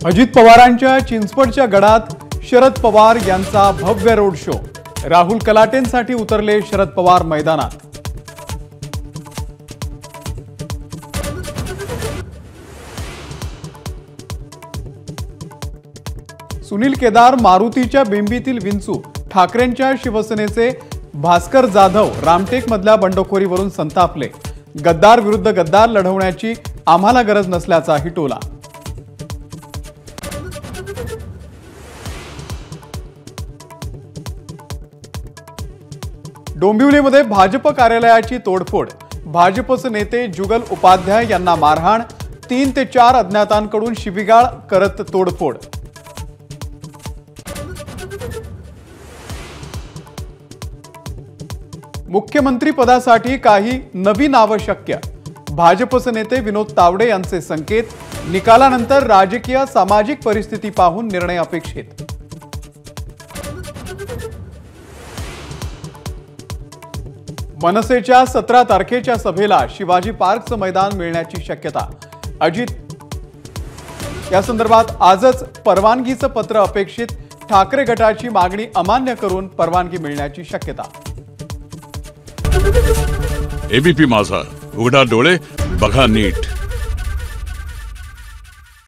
अजित पवारांच्या चिंचवडच्या गडात शरद पवार यांचा भव्य रोड शो। राहुल कलाटेंसाठी उतरले शरद पवार मैदानात। सुनील केदार मारुतीच्या बिंबीतील विंचू, ठाकरेंच्या शिवसेनेचे भास्कर जाधव रामटेक मधल्या बंडखोरीवरून संतापले। गद्दार विरुद्ध गद्दार लढवण्याची आम्हाला गरज नसल्याचा हिटोला। डोंबिवलीमध्ये भाजप कार्यालयाची तोडफोड, भाजपचे नेते जुगल उपाध्याय यांना मारहाण, 3 ते 4 अज्ञातांकडून शिवीगाळ करत तोडफोड। मुख्यमंत्री पदासाठी काही नवी नावं शक्य, भाजपचे नेते विनोद तावडे यांचे संकेत। निकालानंतर राजकीय सामाजिक परिस्थिती पाहून निर्णय अपेक्षित। मनसेच्या 17 तारखेच्या सभेला शिवाजी पार्कचं मैदान मिळण्याची शक्यता। अजित या संदर्भात आजच परवानगीचं पत्र अपेक्षित। ठाकरे गटाची मागणी अमान्य करून परवानगी मिळण्याची शक्यता। एबीपी माझा, उघडा डोळे बघा नीट।